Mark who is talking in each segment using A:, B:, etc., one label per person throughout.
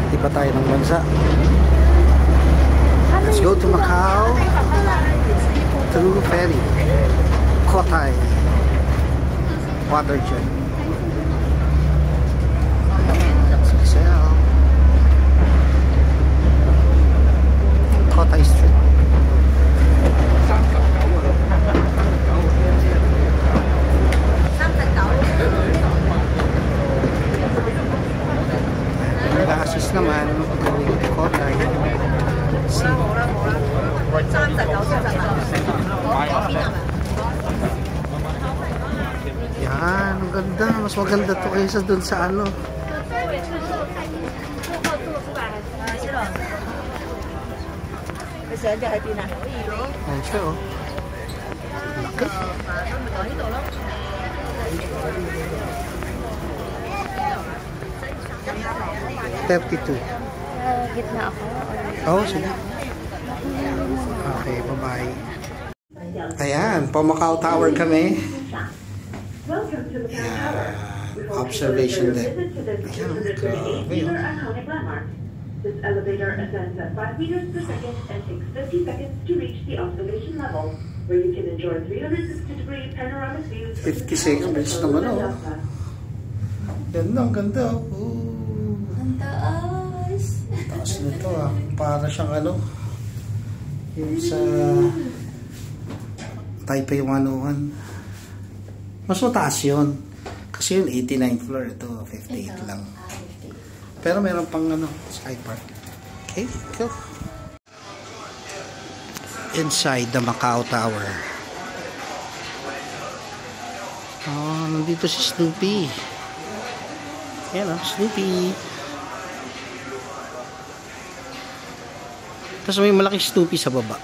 A: Hindi pa tayo ng bansa. Let's go to Macau through ferry. Cotai water jet. Cotai Street. Nag-assist naman going to Cotai. Yan, ang ganda. Mas maganda to kaysa dun sa ano. Ayan siya, oh. Laki. 32.
B: Gitna ako.
A: Oo, sige. Okay, bye-bye. Ayan, Macau Tower kami. Ayan, observation deck. Ayan, grabe.
C: This elevator ascends at 5 meters per second and takes 50 seconds to reach the observation level, where you can enjoy 360-degree panoramic views.
A: 50 seconds naman, oh. Yan na, ang ganda.
B: Ang taas.
A: Taas nito, ah. Para siyang ano, yung sa Taipei 101. Mas mataas yun. Kasi yun, 89th floor. Ito, 58 lang. Pero meron pang ano, sky park. Okay, go. Inside the Macau Tower. Oh, nandito si Snoopy. Yan o, Snoopy. Tapos may malaking Snoopy sa baba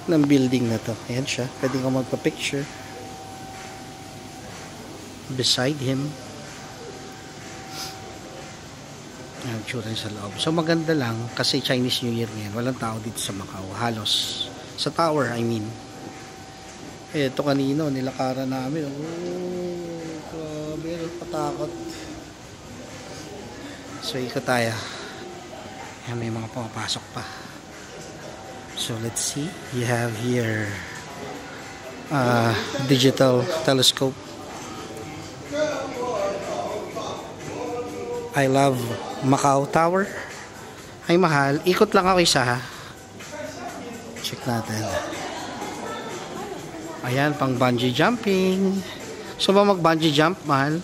A: ng building na to. Ayan siya. Pwede ka magpa-picture beside him. Ang tsura sa loob. So maganda lang kasi Chinese New Year ngayon. Walang tao dito sa Macau. Halos. Sa tower, I mean. Ito kanino, nilakaran namin. Oh, grabe. Patakot. So ikot tayo. Ayan, may mga pumapasok pa. So let's see. You have here digital telescope. I love Macau Tower. Ay mahal. Ikot lang ako isa, ha. Check natin. Ayan, pang bungee jumping. So ba mag bungee jump, mahal?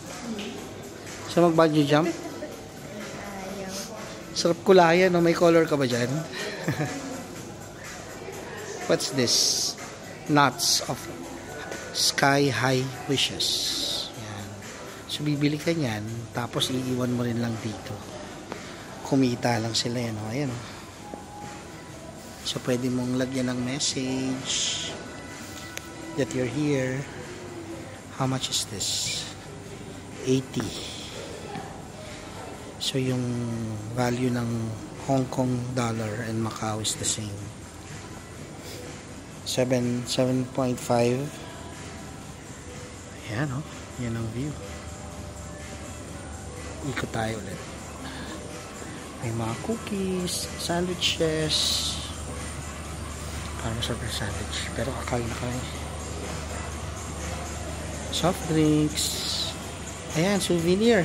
A: So mag bungee jump? Sarap kulayan, no? May color ka ba dyan? What's this? Nuts of Sky High Wishes. So, bibili ka niyan, tapos iiwan mo rin lang dito. Kumita lang sila yan, o. Ayan, o. So, pwede mong lagyan ng message that you're here. How much is this? 80. So, yung value ng Hong Kong dollar and Macau is the same. 7.5. Ayan, o. Yan ang view. Ikot tayo ulit. May mga cookies, sandwiches. Parang masarap yung sandwich. Pero kakain na kami. Soft drinks. Ayan, souvenir.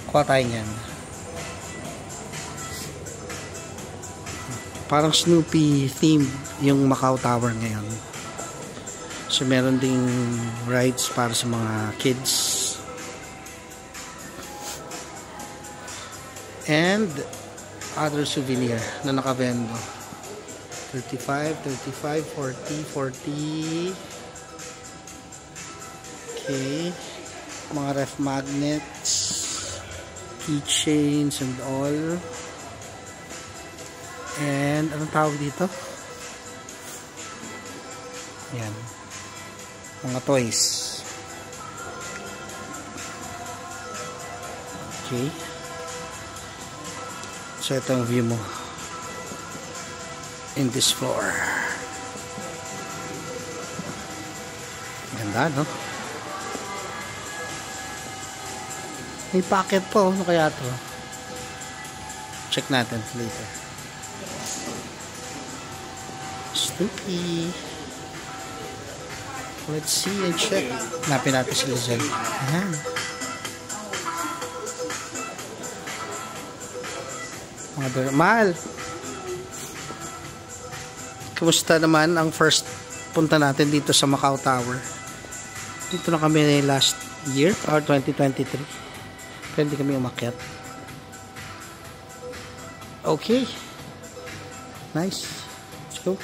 A: Kuha tayo yan. Parang Snoopy theme yung Macau Tower ngayon. So meron ding rides para sa mga kids. And other souvenir na nakabendo. 35, 40, 40. Okay. Mga ref magnets, keychains and all. And anong tawag dito? Yan. Mga toys. Okay. So ito ang view mo in this floor. Ganda, no? May packet po. Ano kaya to? Check natin later. Snoopy. Let's see and check. Hanapin natin si Lizelle. Ayan. Mahal. Kumusta naman ang first punta natin dito sa Macau Tower? Dito na kami last year or 2023. Pero hindi kami umakyat. Okay. Nice. Let's go.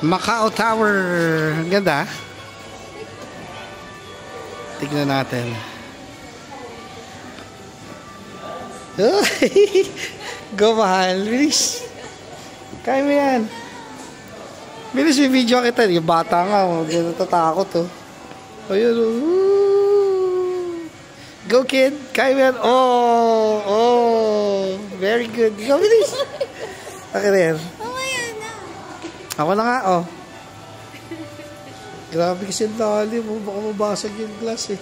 A: Macau Tower. Ang ganda. Tignan natin. Go, mahal. Bilis. Kaya mo yan. Bilis, may video kita. Yung bata nga. Hindi natatakot, oh. Ayun, oh. Go, kid. Kaya mo yan. Oh. Very good. Go, bilis. Okay na yan. Ako na nga, oh. Grabe kasi ang lalim, oh. Baka mabasag yung glass, eh.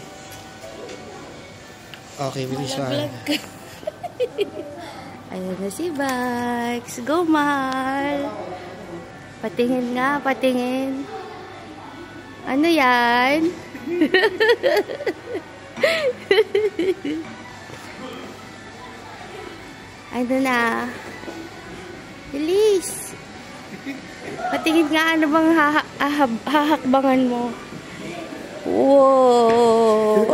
A: Okay, bilis, mahal.
B: Ayan na si Bax. Go, mahal. Patingin nga, patingin. Ano yan? Ano na? Bilis. Patingin nga, ano bang hahakbangan mo? Wow!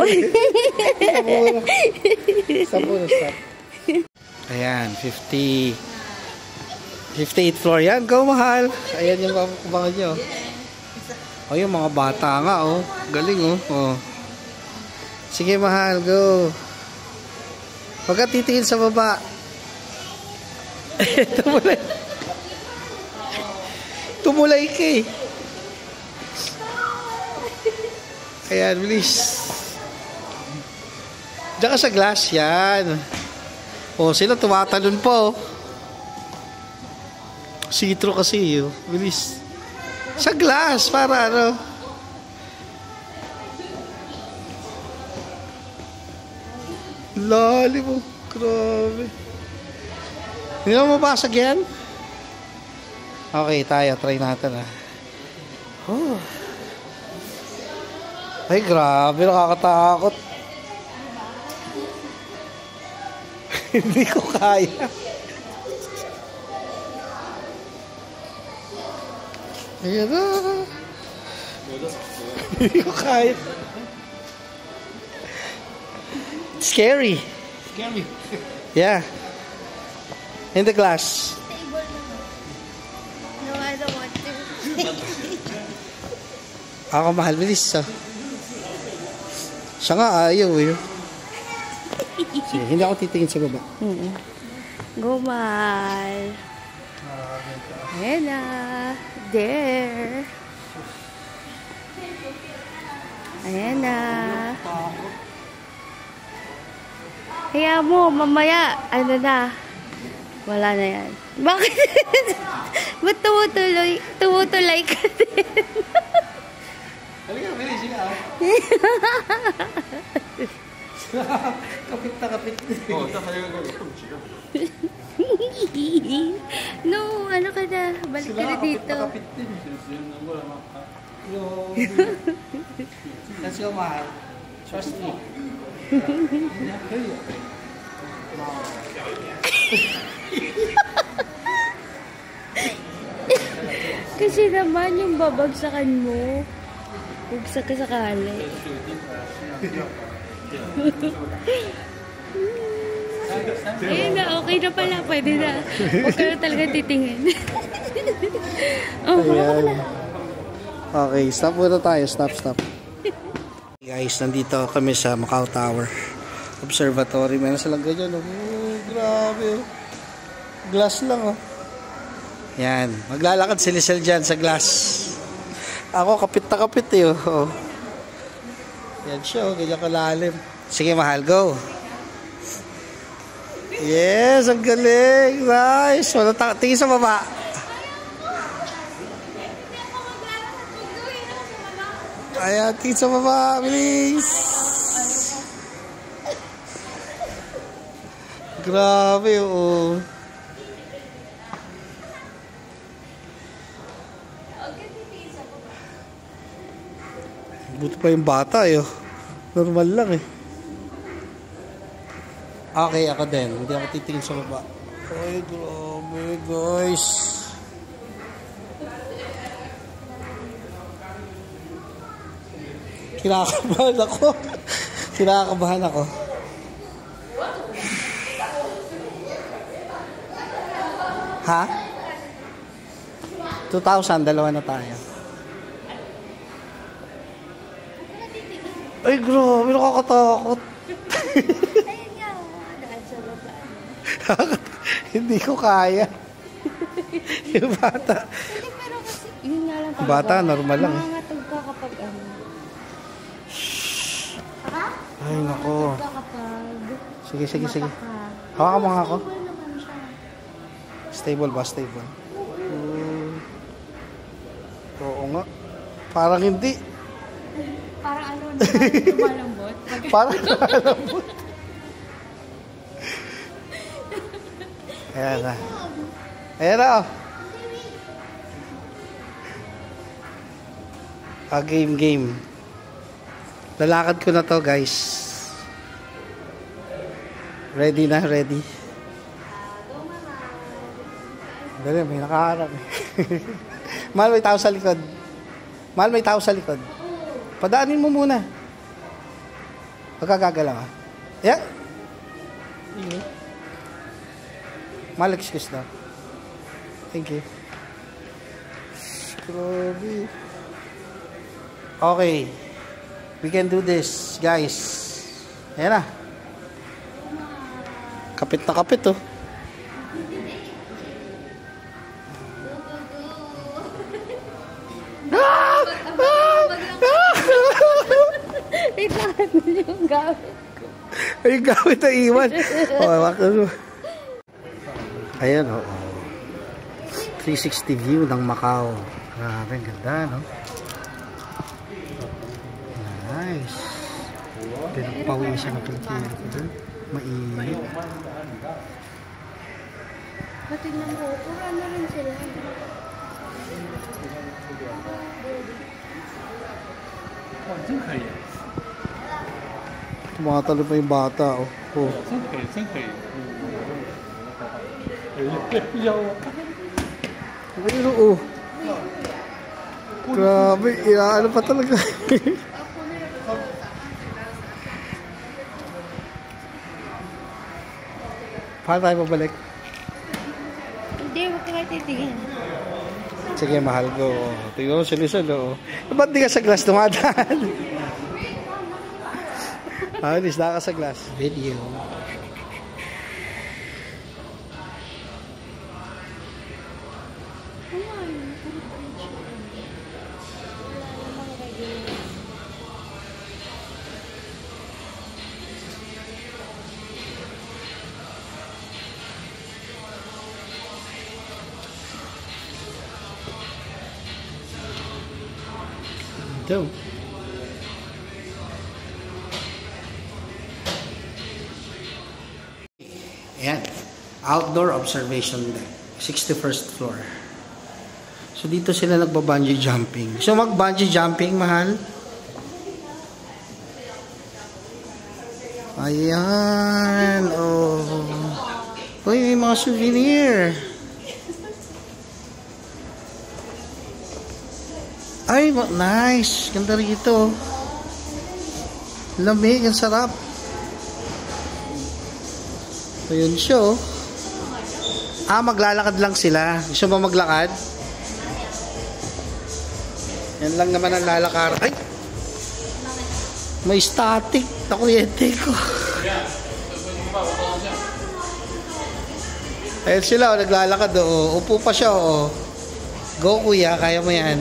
A: Stop. Ayan, 58th floor yan. Go, mahal. Ayan yung kubangan nyo. O, yung mga bata nga, oh. Galing, oh. Oh. Sige, mahal. Go. Huwag ka titingin sa baba. Tumulay. Tumulay ka, eh. Ayan, bilis. Diyan ka sa glass, yan. O, sila tumatalon po. See-through kasi, oh. Bilis. Sa glass, para ano. Lalim mo. Grabe. Hindi mo mabasag yan? Okay, tayo. Try natin, ah. Oh. Ay, grabe. Nakakatakot. Hindi ko kaya. Ayan na. Hindi ko kaya. Scary. Scary. Yeah. In the glass.
B: No, I don't want to.
A: Ako, mahal. Bilis, ah. Siya nga, ayaw, eh. Sige, hindi ako titingin sa baba.
B: Go, mahal. Ayan na. There. Ayan na. Kaya mo, mamaya, ano na. Wala na yan. Bakit? Ba't tumutuloy ka din?
A: Halika, bilis siya. Kapit na kapit.
B: No, ano ka na? Balik ka na dito.
A: Kapit din. Let's go, mahal. Trust me.
B: Kasi naman yung babagsakan mo. Bugsak ka sakali. Ayun na, okay na pala. Pwede na. Huwag ka na talaga titingin. Oh,
A: ayan. Okay, stop muna tayo. Stop. Guys, nandito kami sa Macau Tower Observatory. Meron silang ganyan. Oh, grabe. Glass lang, oh. Yan. Maglalakad si Lizelle dyan sa glass. Ako, kapit na kapit, eh. Oh. Yan siya, oh. Ganyan kalalim. Sige, mahal. Go. Yes, ang galing. Nice. Tingin sa baba. Ayan, tingin sa baba. Bilis. Grabe, oo. Buti pa yung bata, eh. Normal lang, eh. Okay, ako din. Hindi ako titingin sa baba. Ay, grabe, guys. Kinakabahan ako. Kinakabahan ako. Ha? 2,000, dalawa na tayo. Ay, grabe, nakakatakot.
B: Ayun nga, daan sa baba.
A: Hindi ko kaya. Yung bata.
B: Hindi, pero kasi, yun nga lang talaga.
A: Bata, normal lang.
B: Mangangatog ka kapag ano.
A: Ay, nako.
B: Mangangatog ka kapag
A: Sige, sige, sige.
B: mata ka.
A: Hawakan mo nga ako.
B: Stable naman siya.
A: Stable ba? Stable. Oo nga. Parang hindi.
B: Parang ano, parang lumalambot.
A: Parang lumalambot. Ayan na. Ayan na, oh. Game. Lalakad ko na to, guys. Ready na, ready. Dali, may nakaharap. Mahal, may tao sa likod. Mahal, may tao sa likod. Padaanin mo muna. Pagkagagalaw, ha? Yeah. Mahal, excuse daw. Thank you. Grabe. Okay. We can do this, guys. Ayan na. Kapit na kapit, oh.
B: Itahan mo yung gamit ko.
A: Ay, gamit na iwan. Ayan, oo. 360 view ng Macau. Grabe, ang ganda, no? Nice. Pinagpawisan ng Pilipino ko dun. Mainit.
B: Matignan mo, pura na rin sila.
A: Tumatalo pa yung bata, oh. Oh. Ayun, oh. Grabe, ano pa talaga. Paano tayo pabalik?
B: Hindi, huwag ka kayo titigin.
A: Sige, mahal ko. Tingnan mo si Lizelle, oh. Ba't di ka sa glass dumadaan? Alis na ka sa glass. Video. Ito. Ayan. Outdoor observation deck. 61st floor. So, dito sila nagba-bungee jumping. So, mag-bungee jumping, mahal? Ayan. Oh. Uy, may mga souvenir. Ay, nice. Ganda rito. Lamig, ang sarap. Ayun siya, oh. Maglalakad lang sila. Gusto mo maglakad? Yan lang naman ang lalakar. Ay! May static na kuryente ko. Ayun sila, oh, naglalakad, oh. Upo pa siya, oh. Go, kuya. Kaya mo yan.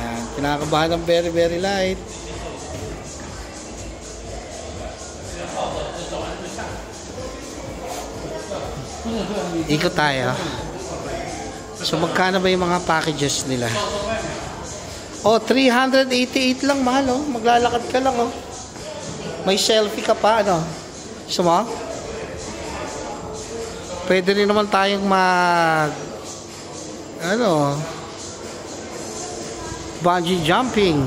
A: Yan. Kinakabahan ng very, very light. Ikot tayo. So, magkano ba yung mga packages nila? Oh, 388 lang, mahal, oh. Maglalakad ka lang, oh. May selfie ka pa, ano? Gusto mo? Pwede rin naman tayong bungee jumping.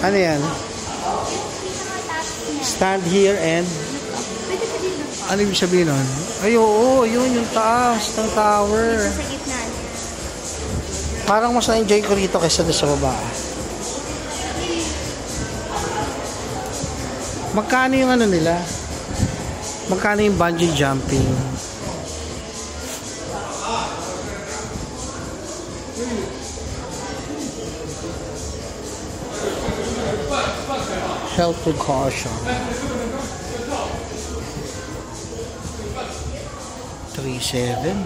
A: Ano yan? Stand here and ano yung sabihin nun? Ay, oo, yun yung taas ng tower.
B: Sa gitna.
A: Parang mas na-enjoy ko rito kaysa doon sa baba. Magkano yung ano nila? Magkano yung bungee jumping? Help to caution. 3.7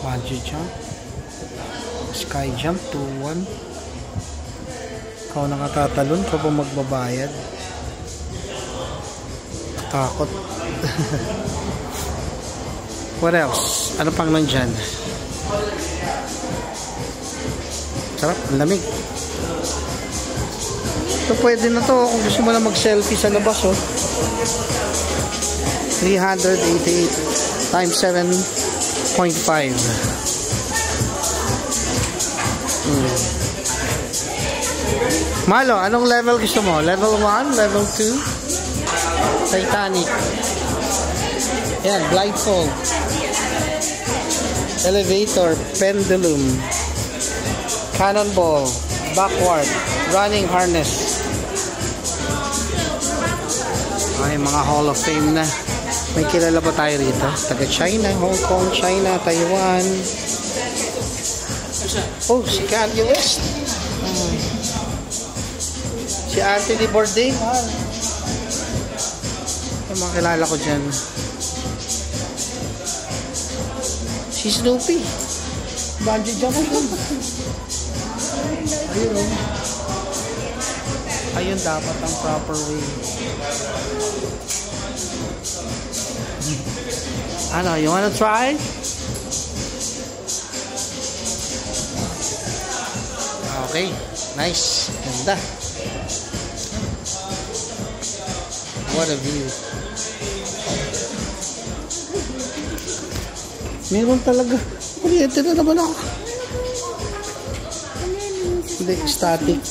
A: bungee jump, sky jump 2.1. Ikaw nakatatalon ka pa magbabayad. Takot. What else? Ano pang nandyan? Sarap, ang lamig. Ito pwede na to kung gusto mo na mag-selfie sa labas, oh. 388 times 7.5. Malo, anong level gusto mo? Level 1? Level 2? Titanic. Yan, blindfold. Elevator, pendulum, cannonball, backward, running harness. Ay, mga Hall of Fame na. May kilala ba tayo rito? Taga China, Hong Kong, China, Taiwan. Oh, si Kanye West. Si Anthony Bourdain. Yung mga kilala ko dyan. Si Snoopy. Bungee jump yun. Ayun, oh. Ayun dapat ang proper way. Ano, you wanna try? Okay, nice. Ganda. What a view. Meron talaga. Kuryente na naman ako. Hindi, static.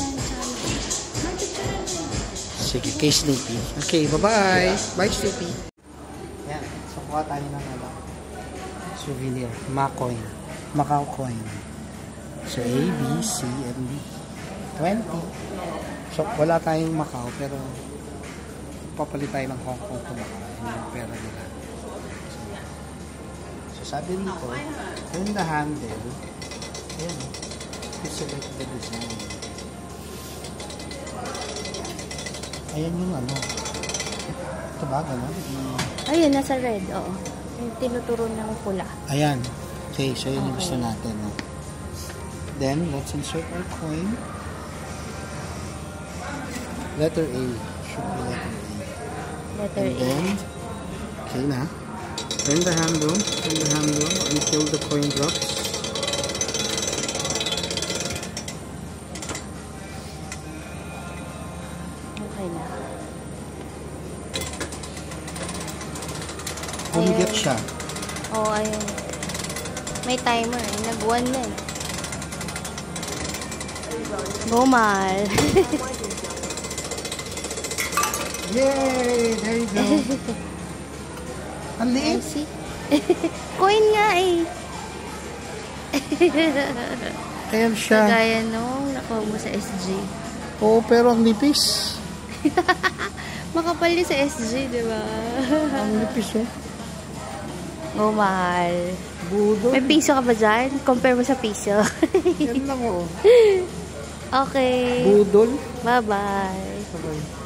A: Sige, kay Snoopy. Okay, bye-bye. Bye, Snoopy. Yan, so kuha tayo ng souvenir. Macoin. Macau coin. So, A, B, C, and D. 20. So, wala tayong Macau, pero papalit tayo ng Hong Kong to Macau. Yun yung pera nila. So, sabi nito, turn the handle. Ayan. Select the design. Ayan yung ano. Ito ba? Gano'n?
B: Ayun, nasa red. Oo. Yung tinuturo ng pula.
A: Ayan. Okay, so yun yung gusto natin. No? Then, let's insert our coin. Letter A. Should be letter A.
B: Letter
A: And
B: A.
A: then, okay na. Turn the handle until the coin drops.
B: Okay na.
A: Bumigat siya.
B: Oo, ayun. May timer. Nag-1 na eh. Bumal.
A: Yay! There you go. Ang liit.
B: Coin nga eh.
A: Ayan siya.
B: Kagaya nung nakuha mo sa SG.
A: Oo, pero ang nipis.
B: Makapal din sa SG, di ba?
A: Ang nipis, oh.
B: Bumal.
A: Budol.
B: May piso ka ba dyan? Compare mo sa piso.
A: Yan lang, oh.
B: Okay.
A: Budol.
B: Bye-bye.
A: Bye-bye.